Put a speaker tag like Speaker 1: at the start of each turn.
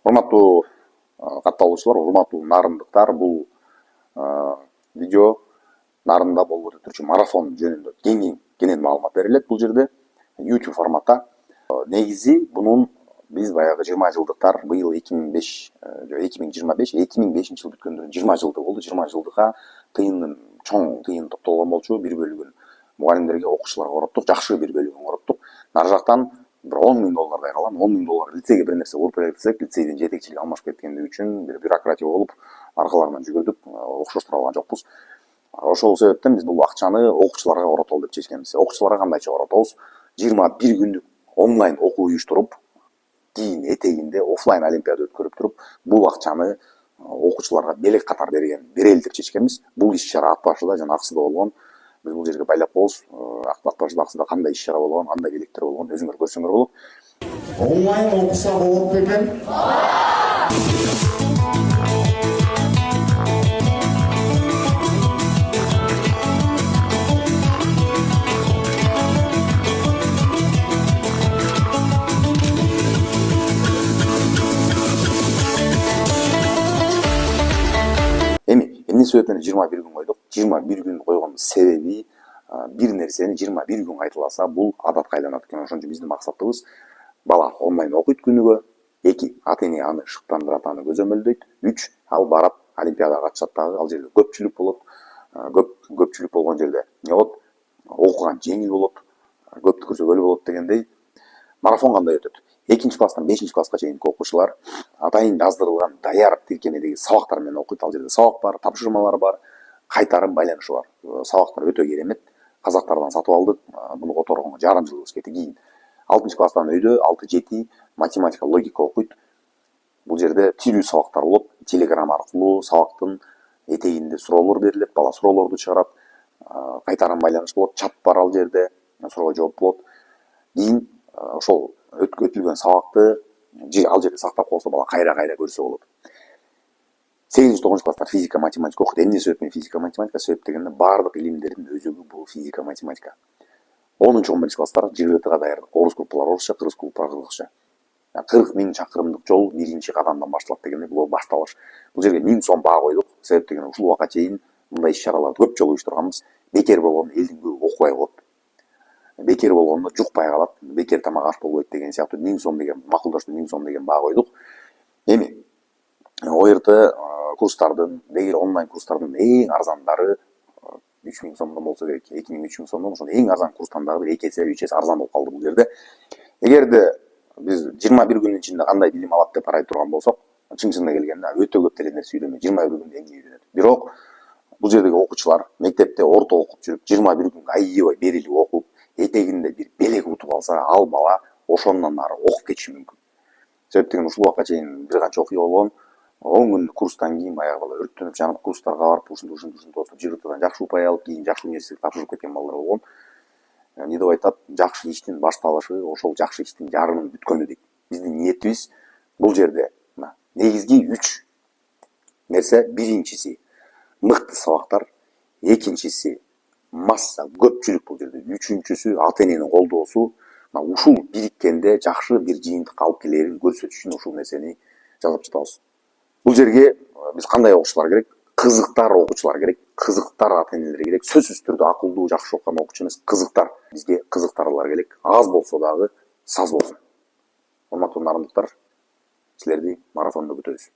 Speaker 1: Урматтуу катталуучулар, урматтуу нарындыктар, бул видео нарында болуп өтүрчү марафон жөнүндө кенен маалымат берилет. Бул жерде YouTube форматта. Негизи бунун биз баягы 20 жылдыктар, быйыл 2005, 2025, 2005 жыл бүткөндө 20 жылды болду. 20 жылдыкка тыйындын, чоң тыйын топтолгон болчу. Бир бөлүгүн мугалимдерге, окуучуларга короттук, жакшы бир бөлүгүн короттук. Нары жактан бир $10.000 калган, $10.000 лицейге бир нерсе куруп берсек, лицейдин жетекчилиги алмашып кеткендиги үчүн бир бюрократия болуп, аркаларынан жүгүрдүк, окшоштура алган жокпуз. Ошол себептен биз бул акчаны окуучуларга коротолу деп чечкенбиз. Окуучуларга кандайча коротобуз? 21 күндүк онлайн окуу уюштуруп, кийин этегинде офлайн олимпиада өткөрүп туруп, бул акчаны окуучуларга белек катар берели деп чечкенбиз. Бул иш-чара ат башыда жана Аксыда болгон. Биз бул жерге байлап коебуз. Ат башыда Аксыда кандай иш-чара болгон, кандай белектер болгон өзүңөр көрсөңөр болот.
Speaker 2: Онлайн окуса болот бекен?
Speaker 1: Эмне себептен 21 күн койдук? 21 күн койгондун себеби бир нерсени 21 күн кайталаса бул адатка айланат экен. Ошон үчүн биздин максатыбыз бала онлайн окуйт күнүгө, 2 ата эне аны шыктандырат, аны көзөмөлдөйт, 3 ал барат олимпиадага катышат дагы, ал жерде көпчүлүк болот. Көпчүлүк болгон жерде эмне болот? Окуган жеңил болот, көптү көрсөгөлүү болот дегендей. Марафон кандай өтөт? 2-класстан 5-класска чейинки окуучулар атайын жаздырылган даяр тиркемедеги сабактар менен окуйт. Ал жерде сабак бар, тапшырмалар бар, кайтарым байланышы бар. Сабактар өтө керемет. Казактардан сатып алдык. Буну которгонго жарым жылыбыз кетти. Кийин 6-класстан өйдө 6-7 математика, логика окуйт. Бул жерде тилүү сабактар болот. Телеграм аркылуу сабактын этегинде суроолор берилет, бала суроолорду чыгарат. Кайтарым байланыш болот, чат бар ал жерде, суроого жооп болот. Кийин ошол өтүлгөн сабакты ал жерде сактап коюлса, бала кайра көрсө болот. 8-9 класстар физика, математика окуйт. Эмне себептен физика, математика? Себеп дегенде баардык илимдердин өзөгү бул физика, математика. 10-11 класстар ЖГТга даярдык. Орус группалар орусча, кыргыз группалар кыргызча. 40 000 чакырымдык жол биринчи кадамдан башталат дегенде бул башталыш. Бул жерге 1000 сом баа койдук. Себеп дегенде ушул убакка чейин мындай иш-чараларды көп жолу уюштурганбыз. Бекер болгон элдин көбү окубай коет. Бекер болгондо жукпай калат. Бекер тамак аш болбойт деген сыяктуу 1000 сом деген макулдаштуу 1000 сом деген баа койдук. Эми ОРТ курстардын, онлайн курстардын эң арзандары 3000 сомдон болсо керек, 2000-3000 сомдон. Ошондо эң арзан курстан дагы бир 2 эсе, 3 эсе арзан болуп калды бул жерде. Эгерде биз 21 күнүн ичинде кандай билим алат деп карай турган болсок, чын-чынына келгенде өтө көп деле нерсе үйрөнөт. 21 күндө эмне үйрөнөт? Бирок бул жердеги окуучулар мектепте орто окуп жүрүп, 21 күн аябай берилип окуп, этегинде бир белек утуп алса, ал бала ошондон ары окуп кетиши мүмкүн. Себеп деген ушул убакка чейин бир канча окуя болгон. 10 күндүк курстан кийин баягы бала өрттөнүп жанып, курстарга барып, ушинтип отуруп, ЖГТдан жакшы упай алып, кийин жакшы университетке тапшырып кеткен балдар болгон. Эмне деп айтат? Жакшы иштин башталышы ошол жакшы иштин жарымын бүткөнү дейт. Биздин ниетибиз бул жерде негизги 3 нерсе. Биринчиси мыкты сабактар, экинчиси масса, көпчүлүк бул жерде, үчүнчүсү ата эненин колдоосу. Ушул бириккенде жакшы бир жыйынтыкка алып келерин көрсөтүш үчүн ушул нерсени жазып жатабыз. Бул жерге биз кандай окуучулар керек? Кызыктар окуучулар керек, кызыктар ата энелер керек. Сөзсүз түрдө акылдуу, жакшы окуган окуучу эмес, кызыктар. Бизге кызыктарлар керек. Аз болсо дагы саз болсун. Урматтуу нарындыктар, силерди марафондо күтөбүз.